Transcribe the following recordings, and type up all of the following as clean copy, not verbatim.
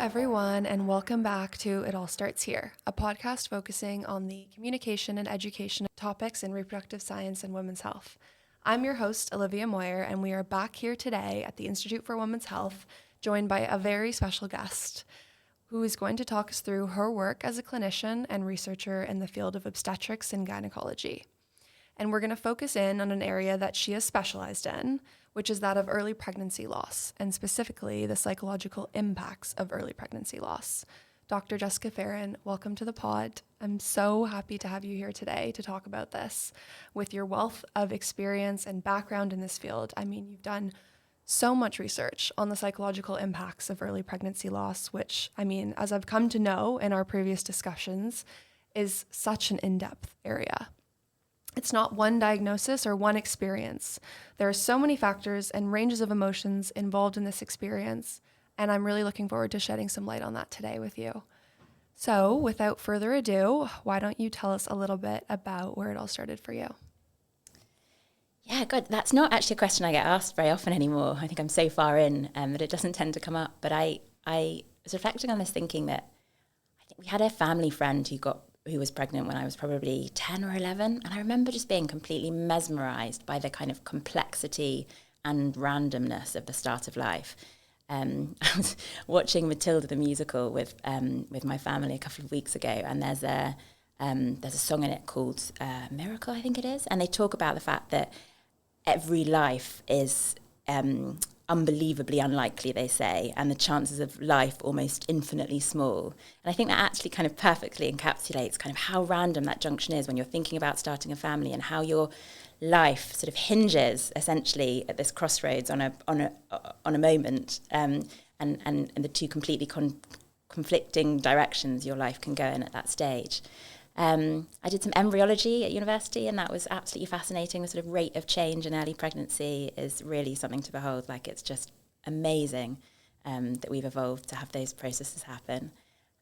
everyone, and welcome back to It All Starts Here, a podcast focusing on the communication and education topics in reproductive science and women's health. I'm your host, Olivia Moir, and we are back here today at the Institute for Women's Health, joined by a very special guest who is going to talk us through her work as a clinician and researcher in the field of obstetrics and gynecology. And we're going to focus in on an area that she has specialized in, which is that of early pregnancy loss, and specifically the psychological impacts of early pregnancy loss. Dr. Jessica Farren, welcome to the pod. I'm so happy to have you here today to talk about this. With your wealth of experience and background in this field, I mean, you've done so much research on the psychological impacts of early pregnancy loss, which, I mean, as I've come to know in our previous discussions, is such an in-depth area. It's not one diagnosis or one experience. There are so many factors and ranges of emotions involved in this experience, and I'm really looking forward to shedding some light on that today with you. So, without further ado, why don't you tell us a little bit about where it all started for you? Yeah, good. That's not actually a question I get asked very often anymore. I think I'm so far in that it doesn't tend to come up. But I was reflecting on this, thinking that I think we had a family friend who was pregnant when I was probably 10 or 11. And I remember just being completely mesmerized by the kind of complexity and randomness of the start of life. I was watching Matilda the musical with my family a couple of weeks ago, and there's a song in it called Miracle, I think it is. And they talk about the fact that every life is unbelievably unlikely, they say, and the chances of life almost infinitely small. And I think that actually kind of perfectly encapsulates kind of how random that junction is when you're thinking about starting a family, and how your life sort of hinges essentially at this crossroads on a moment, and the two completely conflicting directions your life can go in at that stage. I did some embryology at university, and that was absolutely fascinating. The sort of rate of change in early pregnancy is really something to behold. Like, it's just amazing that we've evolved to have those processes happen.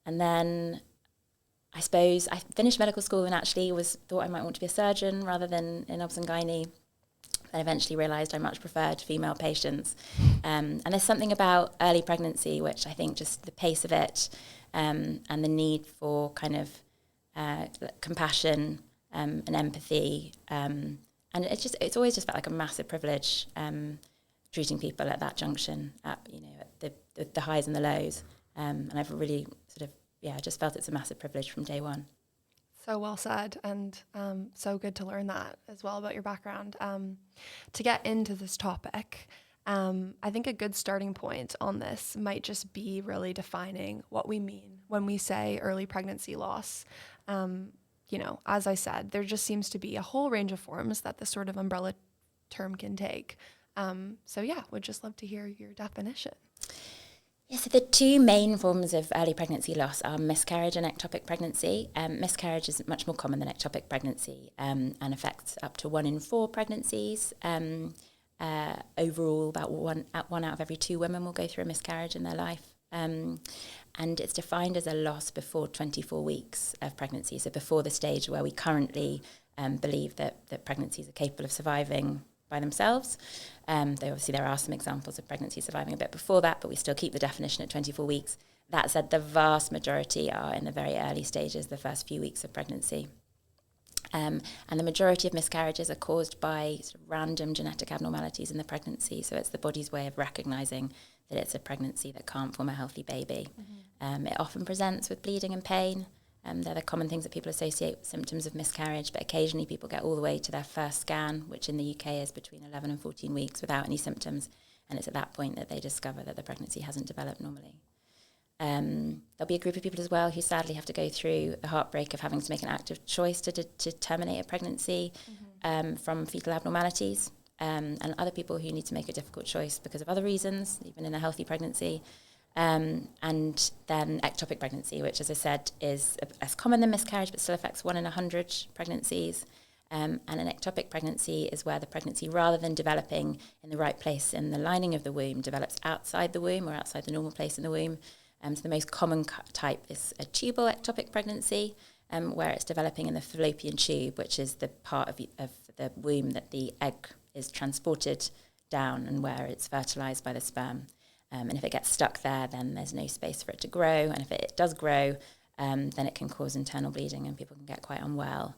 And then I suppose I finished medical school and actually thought I might want to be a surgeon rather than in obs and gynae. I eventually realised I much preferred female patients. And there's something about early pregnancy, which I think just the pace of it and the need for kind of compassion and empathy, and it's always just felt like a massive privilege treating people at that junction, at the highs and the lows, and I've really sort of just felt it's a massive privilege from day one. So well said, and so good to learn that as well about your background. To get into this topic, I think a good starting point on this might just be really defining what we mean when we say early pregnancy loss. As I said, there just seems to be a whole range of forms that this sort of umbrella term can take. Would just love to hear your definition. Yeah, so the two main forms of early pregnancy loss are miscarriage and ectopic pregnancy. Miscarriage is much more common than ectopic pregnancy and affects up to 1 in 4 pregnancies. Overall, about one out of every 2 women will go through a miscarriage in their life. And it's defined as a loss before 24 weeks of pregnancy, so before the stage where we currently believe that pregnancies are capable of surviving by themselves. There are some examples of pregnancy surviving a bit before that, but we still keep the definition at 24 weeks. That said, the vast majority are in the very early stages, the first few weeks of pregnancy. And the majority of miscarriages are caused by sort of random genetic abnormalities in the pregnancy. So it's the body's way of recognising that it's a pregnancy that can't form a healthy baby. Mm-hmm. It often presents with bleeding and pain. They're the common things that people associate with symptoms of miscarriage, but occasionally people get all the way to their first scan, which in the UK is between 11 and 14 weeks without any symptoms. And it's at that point that they discover that the pregnancy hasn't developed normally. There'll be a group of people as well who sadly have to go through the heartbreak of having to make an active choice to terminate a pregnancy from fetal abnormalities, and other people who need to make a difficult choice because of other reasons, even in a healthy pregnancy. And then ectopic pregnancy, which, as I said, is less common than miscarriage, but still affects 1 in 100 pregnancies. And an ectopic pregnancy is where the pregnancy, rather than developing in the right place in the lining of the womb, develops outside the womb or outside the normal place in the womb. So the most common type is a tubal ectopic pregnancy, where it's developing in the fallopian tube, which is the part of the womb that the egg is transported down and where it's fertilized by the sperm. And if it gets stuck there, then there's no space for it to grow. And if it does grow, then it can cause internal bleeding and people can get quite unwell.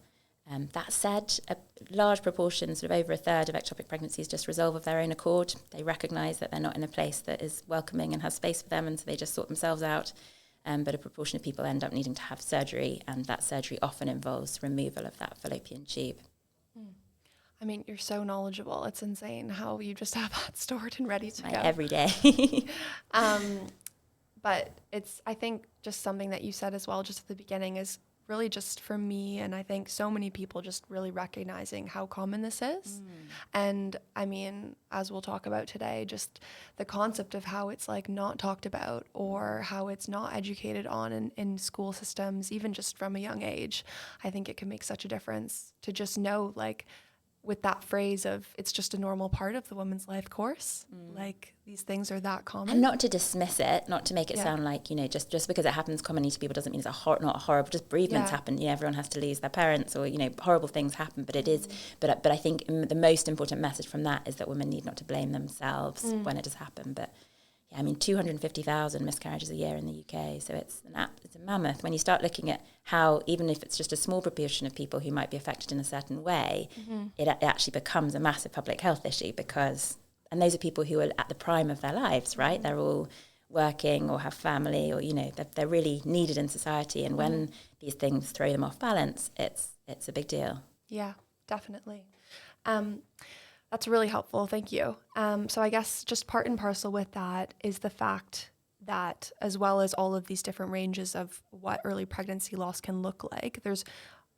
That said, a large proportion, sort of over a third of ectopic pregnancies just resolve of their own accord. They recognise that they're not in a place that is welcoming and has space for them, and so they just sort themselves out. But a proportion of people end up needing to have surgery, and that surgery often involves removal of that fallopian tube. I mean, you're so knowledgeable. It's insane how you just have that stored and ready to go. Every day. But it's, I think, just something that you said as well, just at the beginning, is really just for me, and I think so many people, just really recognizing how common this is. And I mean, as we'll talk about today, just the concept of how it's like not talked about, or how it's not educated on in school systems, even just from a young age. I think it can make such a difference to just know, like, with that phrase of it's just a normal part of the woman's life course, like these things are that common. And not to dismiss it, not to make it sound like, you know, just because it happens commonly to people doesn't mean it's not a horrible, just bereavements happen. You know, everyone has to lose their parents, or, you know, horrible things happen, but it is, but I think the most important message from that is that women need not to blame themselves when it does happen. But yeah, I mean, 250,000 miscarriages a year in the UK, so it's a mammoth. When you start looking at how, even if it's just a small proportion of people who might be affected in a certain way, it actually becomes a massive public health issue, and those are people who are at the prime of their lives, right? They're all working or have family, or, you know, they're really needed in society, and when these things throw them off balance, it's a big deal. Yeah, definitely. That's really helpful. Thank you. So I guess just part and parcel with that is the fact that, as well as all of these different ranges of what early pregnancy loss can look like, there's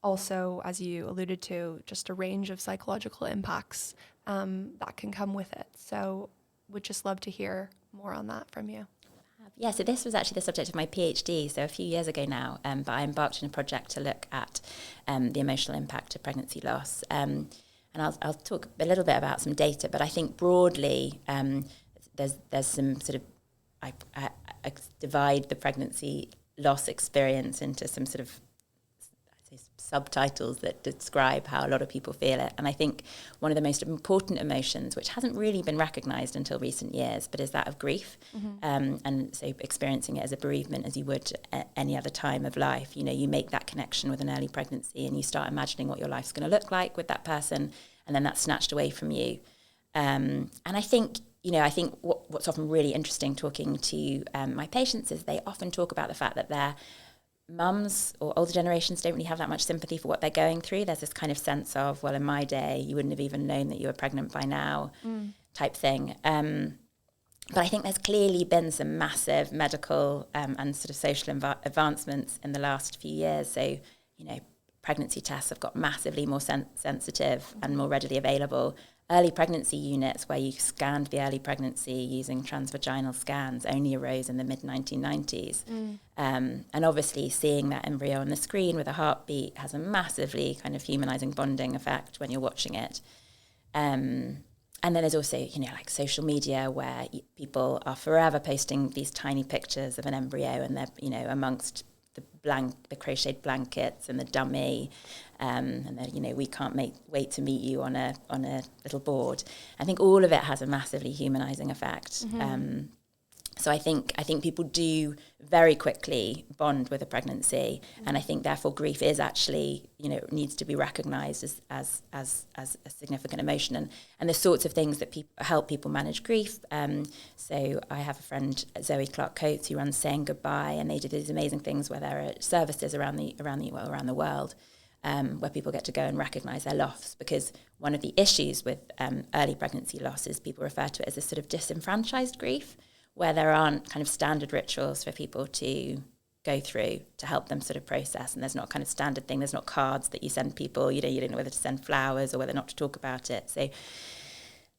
also, as you alluded to, just a range of psychological impacts that can come with it. So would just love to hear more on that from you. Yeah, so this was actually the subject of my PhD, so a few years ago now, but I embarked on a project to look at the emotional impact of pregnancy loss. And I'll talk a little bit about some data, but I think broadly there's some sort of, I divide the pregnancy loss experience into some sort of, I'd say, subtitles that describe how a lot of people feel it. And I think one of the most important emotions, which hasn't really been recognised until recent years, but is that of grief. And so experiencing it as a bereavement as you would at any other time of life. You know, you make that connection with an early pregnancy and you start imagining what your life's going to look like with that person, and then that's snatched away from you. And I think, you know, what's often really interesting talking to my patients is they often talk about the fact that their mums or older generations don't really have that much sympathy for what they're going through. There's this kind of sense of, well, in my day, you wouldn't have even known that you were pregnant by now type thing. But I think there's clearly been some massive medical and sort of social advancements in the last few years. So, you know, pregnancy tests have got massively more sensitive and more readily available. Early pregnancy units where you scanned the early pregnancy using transvaginal scans only arose in the mid-1990s. And obviously seeing that embryo on the screen with a heartbeat has a massively kind of humanising bonding effect when you're watching it. And then there's also, you know, like social media where people are forever posting these tiny pictures of an embryo, and they're, you know, amongst the crocheted blankets and the dummy, and then, you know, we can't wait to meet you on a little board. I think all of it has a massively humanising effect. So I think people do very quickly bond with a pregnancy, and I think therefore grief is actually, you know, needs to be recognised as a significant emotion, and the sorts of things that help people manage grief. So I have a friend, Zoe Clark Coates, who runs Saying Goodbye, and they do these amazing things where there are services around the world where people get to go and recognise their loss, because one of the issues with early pregnancy loss is people refer to it as a sort of disenfranchised grief, where there aren't kind of standard rituals for people to go through to help them sort of process. And there's not kind of standard thing. There's not cards that you send people. You don't know whether to send flowers or whether not to talk about it. So,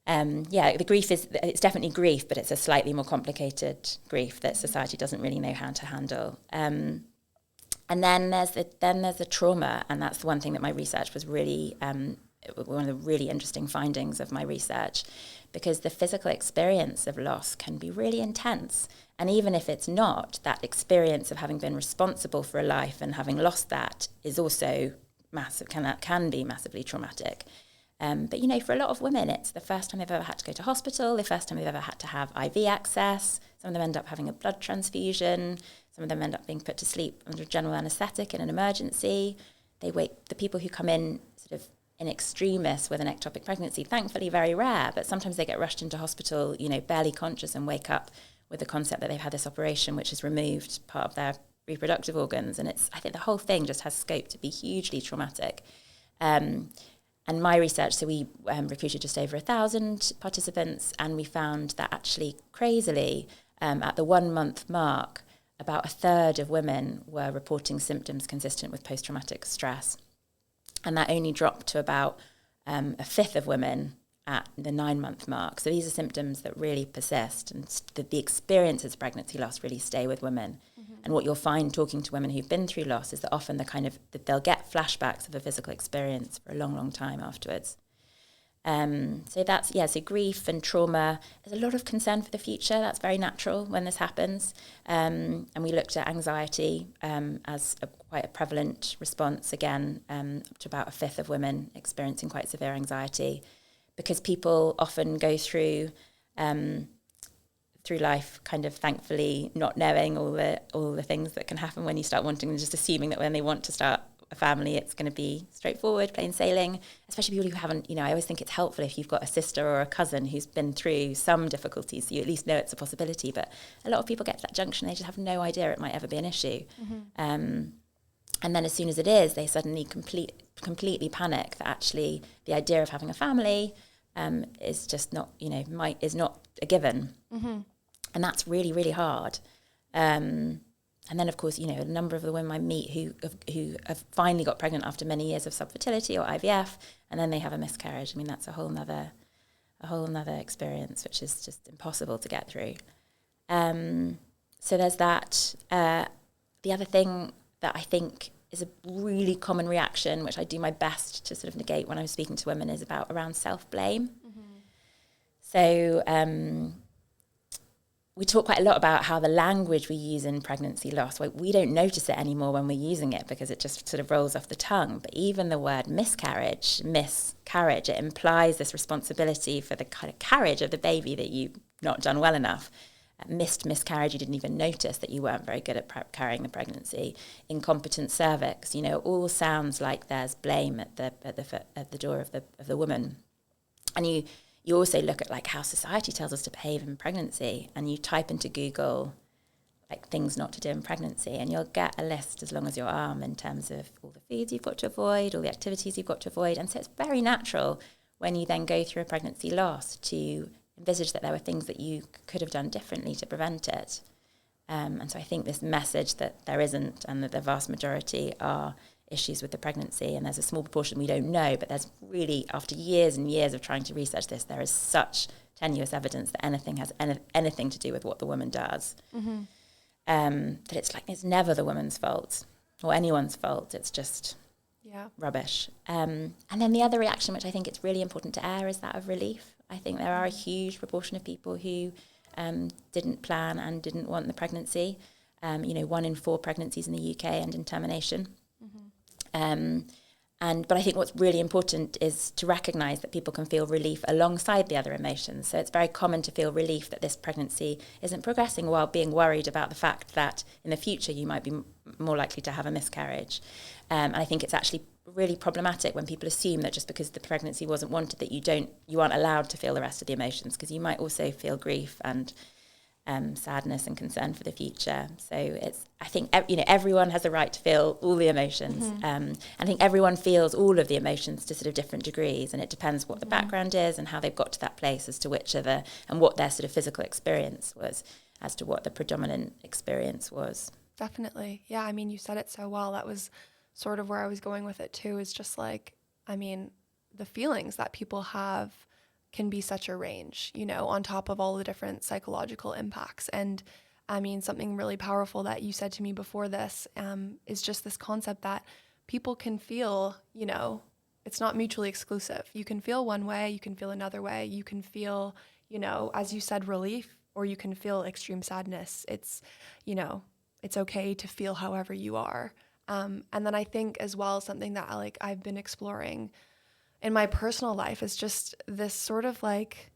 the grief it's definitely grief, but it's a slightly more complicated grief that society doesn't really know how to handle. And then there's the trauma. And that's the one thing that my research was really, one of the really interesting findings of my research, because the physical experience of loss can be really intense. And even if it's not, that experience of having been responsible for a life and having lost that is also massive, can be massively traumatic. But, for a lot of women, it's the first time they've ever had to go to hospital, the first time they've ever had to have IV access. Some of them end up having a blood transfusion. Some of them end up being put to sleep under general anaesthetic in an emergency. The people who come in sort of in extremis with an ectopic pregnancy, thankfully very rare, but sometimes they get rushed into hospital, barely conscious, and wake up with the concept that they've had this operation which has removed part of their reproductive organs. And I think the whole thing just has scope to be hugely traumatic. And my research, so we recruited just over 1,000 participants, and we found that actually, crazily, at the 1 month mark, about a third of women were reporting symptoms consistent with post-traumatic stress. And that only dropped to about a fifth of women at the 9 month mark. So these are symptoms that really persist, and the experiences of pregnancy loss really stay with women. Mm-hmm. And what you'll find talking to women who've been through loss is that often that they'll get flashbacks of a physical experience for a long, long time afterwards. So grief and trauma. There's a lot of concern for the future. That's very natural when this happens. And we looked at anxiety as quite a prevalent response, again, up to about a fifth of women experiencing quite severe anxiety, because people often go through life kind of thankfully not knowing all the things that can happen when you start wanting, and just assuming that when they want to start a family, it's going to be straightforward, plain sailing, especially people who haven't, I always think it's helpful if you've got a sister or a cousin who's been through some difficulties, so you at least know it's a possibility. But a lot of people get to that junction, they just have no idea it might ever be an issue. Mm-hmm. And then as soon as it is, they suddenly completely panic that actually the idea of having a family is just not, is not a given. Mm-hmm. And that's really, really hard. And then, of course, a number of the women I meet who have finally got pregnant after many years of subfertility or IVF, and then they have a miscarriage. I mean, that's a whole nother experience, which is just impossible to get through. So there's that. The other thing that I think is a really common reaction, which I do my best to sort of negate when I'm speaking to women, is around self-blame. Mm-hmm. So we talk quite a lot about how the language we use in pregnancy loss, we don't notice it anymore when we're using it because it just sort of rolls off the tongue. But even the word miscarriage, it implies this responsibility for the kind of carriage of the baby that you've not done well enough. Miscarriage, you didn't even notice that you weren't very good at carrying the pregnancy. Incompetent cervix, all sounds like there's blame at the door of the woman. And you also look at like how society tells us to behave in pregnancy, and you type into Google like things not to do in pregnancy, and you'll get a list as long as your arm in terms of all the foods you've got to avoid, all the activities you've got to avoid. And so it's very natural when you then go through a pregnancy loss to envisage that there were things that you could have done differently to prevent it. And so I think this message that there isn't, and that the vast majority are issues with the pregnancy, and there's a small proportion we don't know, but there's really, after years and years of trying to research this, there is such tenuous evidence that anything has anything to do with what the woman does. Mm-hmm. That it's never the woman's fault or anyone's fault. It's just rubbish. And then the other reaction, which I think it's really important to air, is that of relief. I think there are a huge proportion of people who didn't plan and didn't want the pregnancy. 1 in 4 pregnancies in the UK end in termination. Mm-hmm. But I think what's really important is to recognise that people can feel relief alongside the other emotions. So it's very common to feel relief that this pregnancy isn't progressing, while being worried about the fact that in the future you might be more likely to have a miscarriage. And I think it's actually really problematic when people assume that just because the pregnancy wasn't wanted that you aren't allowed to feel the rest of the emotions, because you might also feel grief and sadness and concern for the future. So I think everyone has a right to feel all the emotions. Mm-hmm. I think everyone feels all of the emotions to sort of different degrees, and it depends what the background is and how they've got to that place as to which are and what their sort of physical experience was as to what the predominant experience was. Definitely. Yeah, I mean, you said it so well. That was sort of where I was going with it too, is just like, I mean, the feelings that people have can be such a range, on top of all the different psychological impacts. And I mean, something really powerful that you said to me before this is just this concept that people can feel, it's not mutually exclusive. You can feel one way, you can feel another way, you can feel, as you said, relief, or you can feel extreme sadness. It's okay to feel however you are. And then I think as well, something that I've been exploring in my personal life is just this sort of like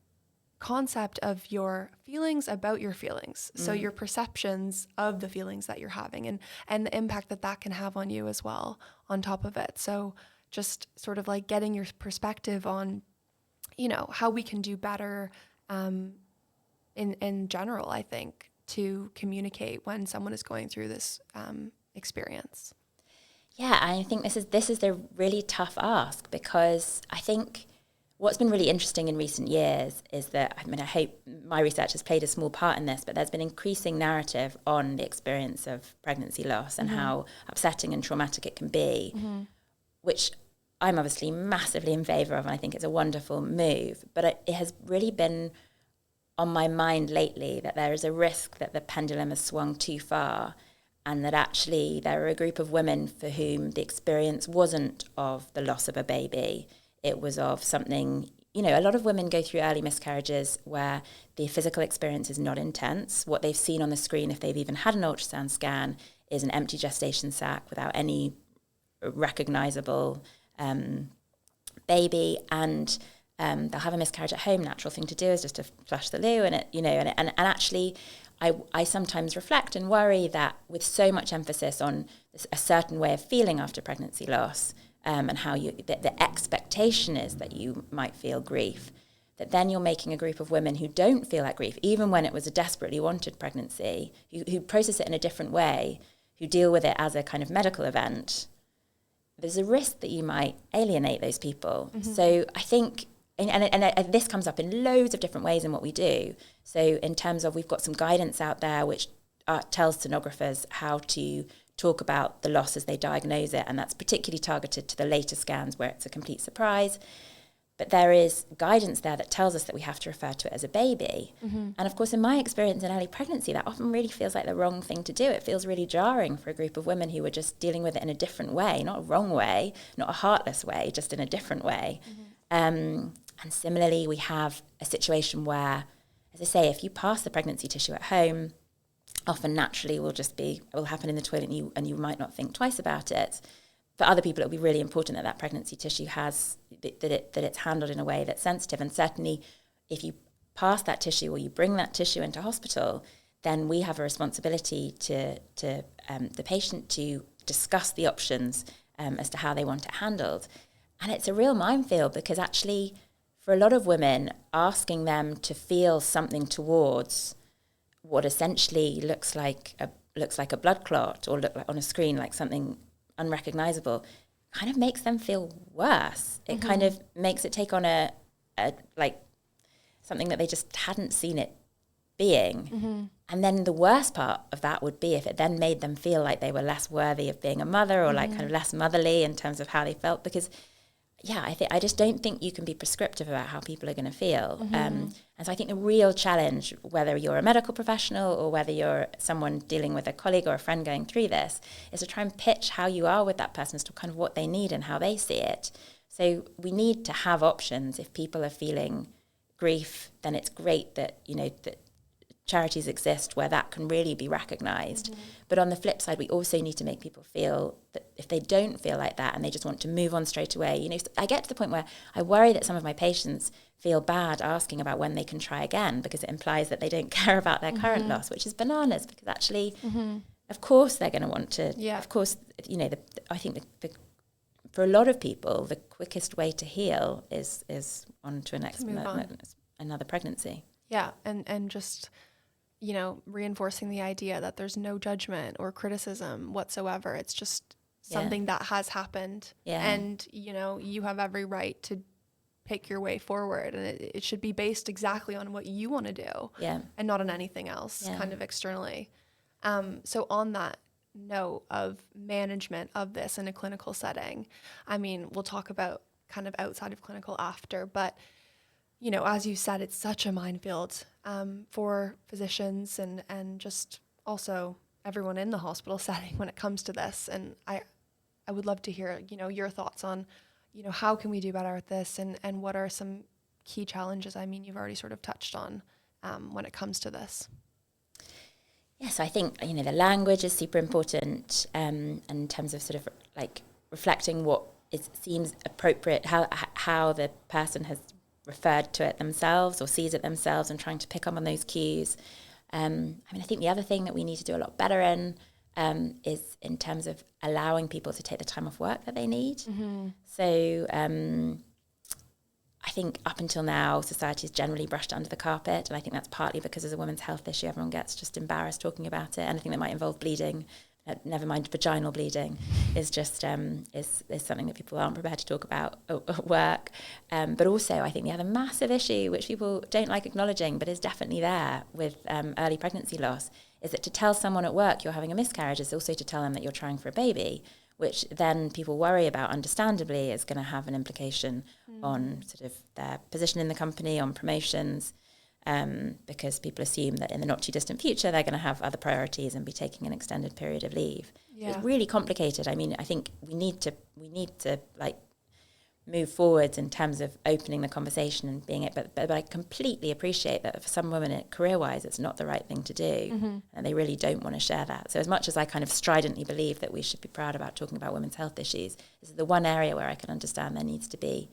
concept of your feelings about your feelings. So your perceptions of the feelings that you're having and the impact that that can have on you as well on top of it. So just sort of like getting your perspective on, you know, how we can do better in general, I think, to communicate when someone is going through this experience. Yeah, I think this is the really tough ask, because I think what's been really interesting in recent years is that, I mean, I hope my research has played a small part in this, but there's been increasing narrative on the experience of pregnancy loss and how upsetting and traumatic it can be, which I'm obviously massively in favour of, and I think it's a wonderful move. But it has really been on my mind lately that there is a risk that the pendulum has swung too far, and that actually there are a group of women for whom the experience wasn't of the loss of a baby. It was of something, you know, a lot of women go through early miscarriages where the physical experience is not intense. What they've seen on the screen, if they've even had an ultrasound scan, is an empty gestation sac without any recognisable baby, and they'll have a miscarriage at home. Natural thing to do is just to flush the loo, and it, you know, and actually, I sometimes reflect and worry that with so much emphasis on a certain way of feeling after pregnancy loss, and how the expectation is that you might feel grief, that then you're making a group of women who don't feel that grief, even when it was a desperately wanted pregnancy, who process it in a different way, who deal with it as a kind of medical event. There's a risk that you might alienate those people. So I think, and this comes up in loads of different ways in what we do. So in terms of, we've got some guidance out there which tells sonographers how to talk about the loss as they diagnose it, and that's particularly targeted to the later scans where it's a complete surprise. But there is guidance there that tells us that we have to refer to it as a baby. And of course, in my experience in early pregnancy, that often really feels like the wrong thing to do. It feels really jarring for a group of women who were just dealing with it in a different way, not a wrong way, not a heartless way, just in a different way. And similarly, we have a situation where, as I say, if you pass the pregnancy tissue at home, often naturally it will happen in the toilet, and you might not think twice about it. For other people, it'll be really important that pregnancy tissue that it's handled in a way that's sensitive. And certainly, if you pass that tissue or you bring that tissue into hospital, then we have a responsibility to the patient to discuss the options as to how they want it handled. And it's a real minefield, because actually, for a lot of women, asking them to feel something towards what essentially looks like a blood clot, or look like on a screen like something unrecognizable, kind of makes them feel worse. It kind of makes it take on a like something that they just hadn't seen it being. And then the worst part of that would be if it then made them feel like they were less worthy of being a mother, or like kind of less motherly in terms of how they felt, because I just don't think you can be prescriptive about how people are going to feel. And so I think the real challenge, whether you're a medical professional or whether you're someone dealing with a colleague or a friend going through this, is to try and pitch how you are with that person as to kind of what they need and how they see it. So we need to have options. If people are feeling grief, then it's great that, you know, that charities exist where that can really be recognised. But on the flip side, we also need to make people feel that if they don't feel like that and they just want to move on straight away, you know, I get to the point where I worry that some of my patients feel bad asking about when they can try again, because it implies that they don't care about their current loss, which is bananas, because actually, of course, they're going to want to, of course, you know, I think for a lot of people, the quickest way to heal is on to another pregnancy. Yeah, and just, you know, reinforcing the idea that there's no judgment or criticism whatsoever. It's just something that has happened. And, you know, you have every right to pick your way forward. And it should be based exactly on what you want to do and not on anything else kind of externally. So on that note of management of this in a clinical setting, I mean, we'll talk about kind of outside of clinical after, but you know, as you said, it's such a minefield for physicians and just also everyone in the hospital setting when it comes to this. And I would love to hear, you know, your thoughts on, you know, how can we do better at this, and what are some key challenges? I mean, you've already sort of touched on when it comes to this. Yes, I think, you know, the language is super important in terms of sort of like reflecting what it seems appropriate, how the person has referred to it themselves or sees it themselves, and trying to pick up on those cues. I think the other thing that we need to do a lot better in is in terms of allowing people to take the time off work that they need. Mm-hmm. So I think up until now, society has generally brushed it under the carpet, and I think that's partly because as a women's health issue, everyone gets just embarrassed talking about it. Anything that might involve bleeding, never mind vaginal bleeding, is just is something that people aren't prepared to talk about at work. But also, I think the other massive issue, which people don't like acknowledging, but is definitely there with early pregnancy loss, is that to tell someone at work you're having a miscarriage is also to tell them that you're trying for a baby, which then people worry about, understandably, is going to have an implication on sort of their position in the company, on promotions, because people assume that in the not too distant future they're going to have other priorities and be taking an extended period of leave. Yeah. It's really complicated. I mean, I think we need to like move forwards in terms of opening the conversation and being it. But I completely appreciate that for some women, career-wise, it's not the right thing to do, and they really don't want to share that. So as much as I kind of stridently believe that we should be proud about talking about women's health issues, this is the one area where I can understand there needs to be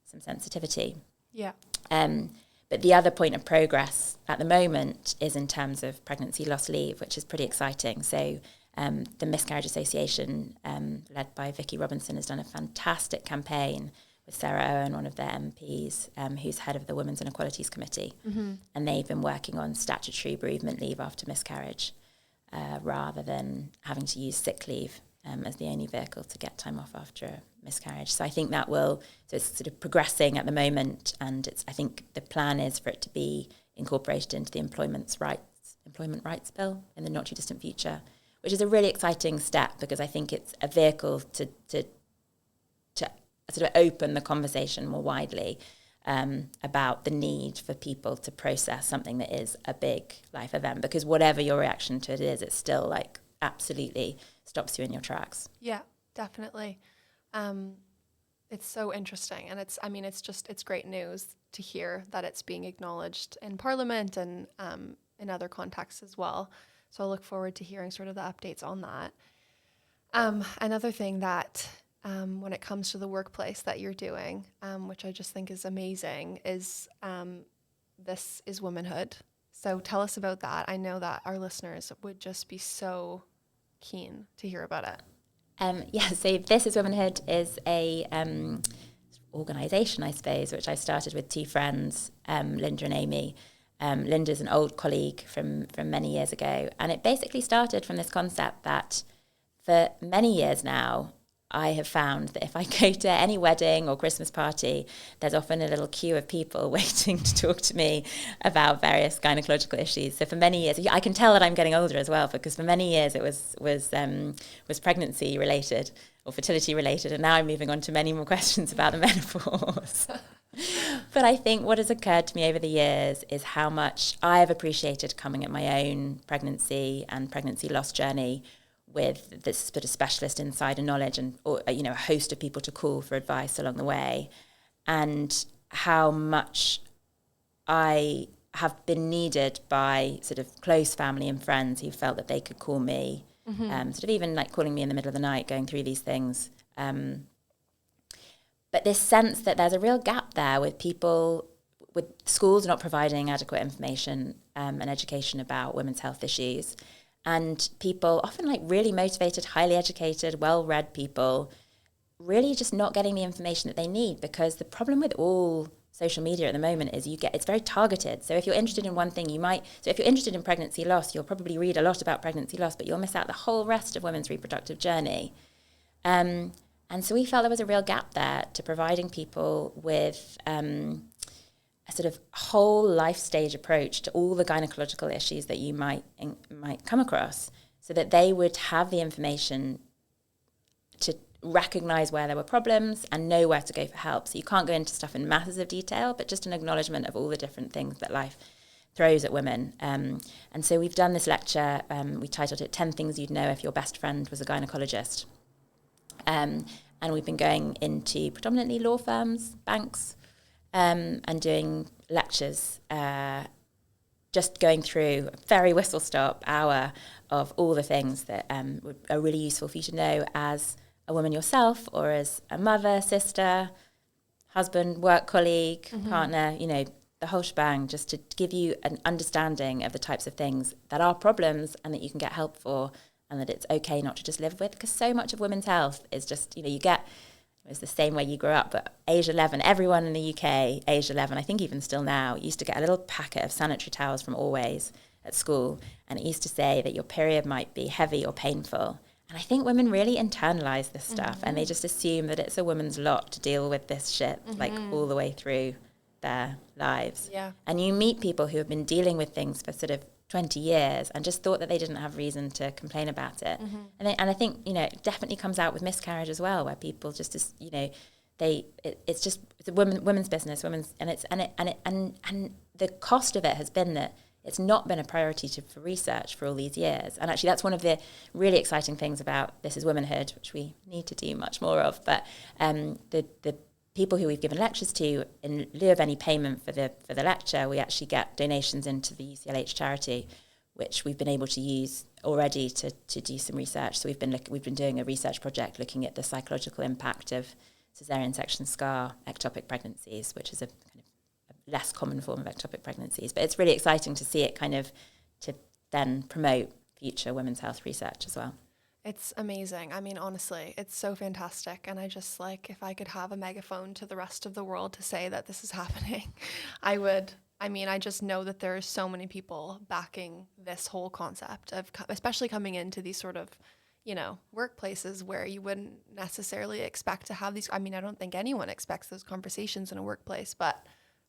some sensitivity. Yeah. But the other point of progress at the moment is in terms of pregnancy loss leave, which is pretty exciting. So the Miscarriage Association, led by Vicky Robinson, has done a fantastic campaign with Sarah Owen, one of their MPs, who's head of the Women's Inequalities Committee. Mm-hmm. And they've been working on statutory bereavement leave after miscarriage, rather than having to use sick leave as the only vehicle to get time off after a miscarriage. So I think so it's sort of progressing at the moment, and I think the plan is for it to be incorporated into the Employment Rights Bill in the not too distant future, which is a really exciting step, because I think it's a vehicle to sort of open the conversation more widely about the need for people to process something that is a big life event, because whatever your reaction to it is, it's still like absolutely stops you in your tracks. Yeah, definitely. It's so interesting, and it's great news to hear that it's being acknowledged in Parliament and in other contexts as well. So I look forward to hearing sort of the updates on that. Another thing that when it comes to the workplace that you're doing, which I just think is amazing, is this is womanhood. So tell us about that. I know that our listeners would just be so keen to hear about it. So This is Womanhood is a organisation, I suppose, which I started with two friends, Linda and Amy. Linda's an old colleague from many years ago, and it basically started from this concept that for many years now, I have found that if I go to any wedding or Christmas party, there's often a little queue of people waiting to talk to me about various gynecological issues. So for many years, I can tell that I'm getting older as well, because for many years it was pregnancy related or fertility related, and now I'm moving on to many more questions about the menopause. But I think what has occurred to me over the years is how much I have appreciated coming at my own pregnancy and pregnancy loss journey with this sort of specialist insider knowledge and a host of people to call for advice along the way, and how much I have been needed by sort of close family and friends who felt that they could call me, sort of even like calling me in the middle of the night going through these things. But this sense that there's a real gap there with people, with schools not providing adequate information and education about women's health issues, and people, often like really motivated, highly educated, well-read people, really just not getting the information that they need, because the problem with all social media at the moment is it's very targeted. So if you're interested in one thing, if you're interested in pregnancy loss, you'll probably read a lot about pregnancy loss, but you'll miss out the whole rest of women's reproductive journey. And so we felt there was a real gap there to providing people with a sort of whole life stage approach to all the gynecological issues that you might come across, so that they would have the information to recognize where there were problems and know where to go for help. So you can't go into stuff in masses of detail, but just an acknowledgement of all the different things that life throws at women. And so we've done this lecture, we titled it 10 Things You'd Know If Your Best Friend Was a Gynecologist. And we've been going into predominantly law firms, banks, and doing lectures, just going through a very whistle-stop hour of all the things that are really useful for you to know as a woman yourself or as a mother, sister, husband, work colleague, partner, you know, the whole shebang, just to give you an understanding of the types of things that are problems and that you can get help for, and that it's okay not to just live with. Because so much of women's health is just, you know, you get, it's the same way you grew up, but age 11, everyone in the UK, age 11, I think even still now, used to get a little packet of sanitary towels from Always at school, and it used to say that your period might be heavy or painful. And I think women really internalize this stuff, and they just assume that it's a woman's lot to deal with this shit, like all the way through their lives. Yeah. And you meet people who have been dealing with things for sort of 20 years and just thought that they didn't have reason to complain about it. And I think, you know, it definitely comes out with miscarriage as well, where people just, you know, it's a women's business, and the cost of it has been that it's not been a priority for research for all these years. And actually that's one of the really exciting things about This Is Womanhood, which we need to do much more of. But the people who we've given lectures to, in lieu of any payment for the lecture, we actually get donations into the UCLH charity, which we've been able to use already to do some research. So we've been doing a research project looking at the psychological impact of cesarean section scar ectopic pregnancies, which is a kind of a less common form of ectopic pregnancies. But it's really exciting to see it kind of to then promote future women's health research as well. It's amazing. I mean, honestly, it's so fantastic. And I just like, if I could have a megaphone to the rest of the world to say that this is happening, I would. I mean, I just know that there are so many people backing this whole concept of, especially coming into these sort of, you know, workplaces where you wouldn't necessarily expect to have these. I mean, I don't think anyone expects those conversations in a workplace, but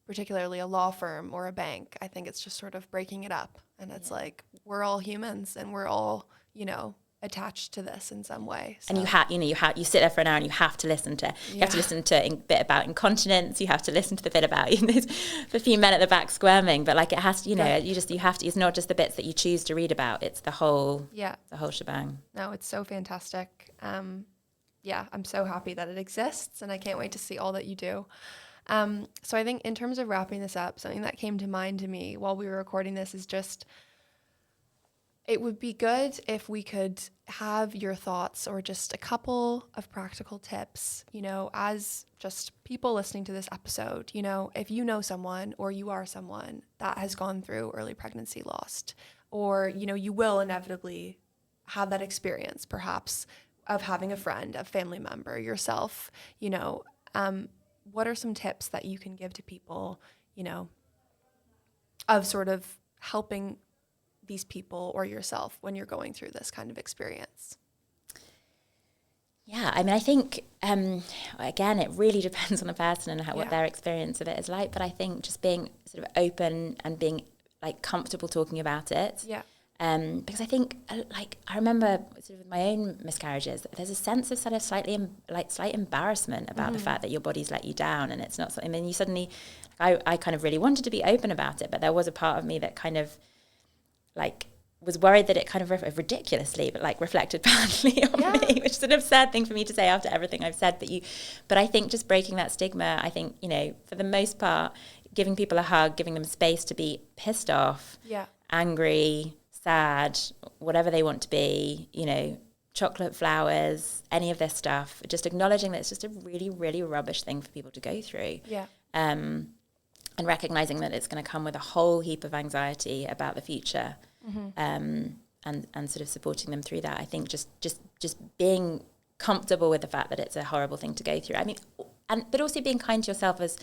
particularly a law firm or a bank, I think it's just sort of breaking it up. And it's like, we're all humans and we're all, you know, attached to this in some way. So. And you sit there for an hour and you have to listen to a bit about incontinence. You have to listen to the bit about, you know, the few men at the back squirming, but like it has to, you know, you have to, it's not just the bits that you choose to read about, it's the whole shebang. No, it's so fantastic. I'm so happy that it exists and I can't wait to see all that you do. So I think in terms of wrapping this up, something that came to mind to me while we were recording this is just, it would be good if we could have your thoughts or just a couple of practical tips, you know, as just people listening to this episode, you know, if you know someone or you are someone that has gone through early pregnancy loss, or, you know, you will inevitably have that experience perhaps of having a friend, a family member, yourself, you know, what are some tips that you can give to people, you know, of sort of helping these people or yourself when you're going through this kind of experience? Yeah, I mean, I think, again, it really depends on the person and what their experience of it is like. But I think just being sort of open and being like comfortable talking about it. Yeah. Because I think, like, I remember sort of with my own miscarriages, there's a sense of sort of slight embarrassment about the fact that your body's let you down, and it's not something. I mean, you suddenly, I kind of really wanted to be open about it, but there was a part of me that kind of, like, was worried that it kind of ridiculously, but like reflected badly on me, which is an absurd thing for me to say after everything I've said. But I think just breaking that stigma, I think, you know, for the most part, giving people a hug, giving them space to be pissed off, angry, sad, whatever they want to be, you know, chocolate, flowers, any of this stuff, just acknowledging that it's just a really, really rubbish thing for people to go through. Yeah. And recognizing that it's going to come with a whole heap of anxiety about the future, and sort of supporting them through that. I think just being comfortable with the fact that it's a horrible thing to go through. I mean, but also being kind to yourself as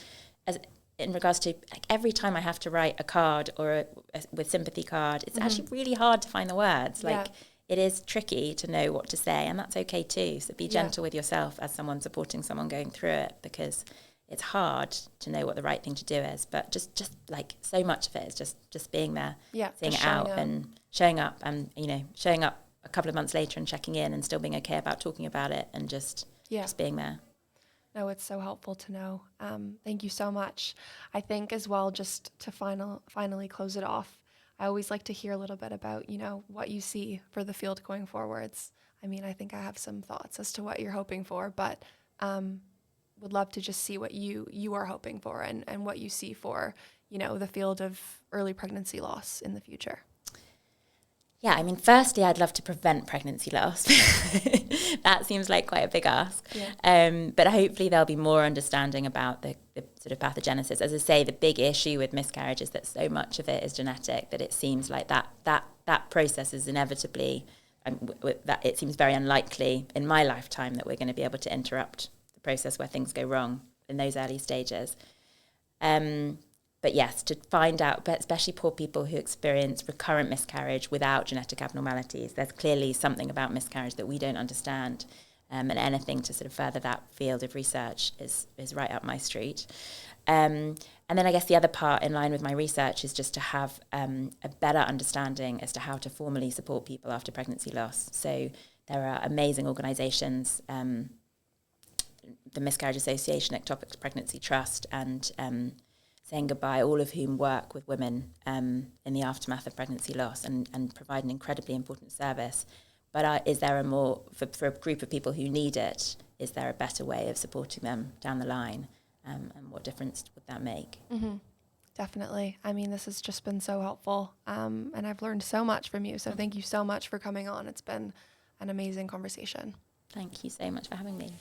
in regards to, like, every time I have to write a card or with sympathy card, it's actually really hard to find the words. Like, it is tricky to know what to say, and that's okay too. So be gentle with yourself as someone supporting someone going through it, because it's hard to know what the right thing to do is. But just like so much of it is just being there, seeing it out and showing up, and, you know, showing up a couple of months later and checking in and still being okay about talking about it, and just being there. No, it's so helpful to know. Thank you so much. I think as well, just to finally close it off, I always like to hear a little bit about, you know, what you see for the field going forwards. I mean, I think I have some thoughts as to what you're hoping for, but would love to just see what you are hoping for and what you see for, you know, the field of early pregnancy loss in the future. Yeah, I mean, firstly, I'd love to prevent pregnancy loss. That seems like quite a big ask. Yeah. But hopefully there'll be more understanding about the sort of pathogenesis. As I say, the big issue with miscarriage is that so much of it is genetic that it seems like that process is inevitably, that it seems very unlikely in my lifetime that we're going to be able to interrupt the process where things go wrong in those early stages. But yes, to find out, but especially poor people who experience recurrent miscarriage without genetic abnormalities, there's clearly something about miscarriage that we don't understand. And anything to sort of further that field of research is right up my street. And then I guess the other part in line with my research is just to have a better understanding as to how to formally support people after pregnancy loss. So there are amazing organisations, the Miscarriage Association, Ectopic Pregnancy Trust, and Saying Goodbye, all of whom work with women in the aftermath of pregnancy loss and provide an incredibly important service. But is there for a group of people who need it, is there a better way of supporting them down the line? And what difference would that make? Mm-hmm. Definitely. I mean, this has just been so helpful. And I've learned so much from you. So thank you so much for coming on. It's been an amazing conversation. Thank you so much for having me.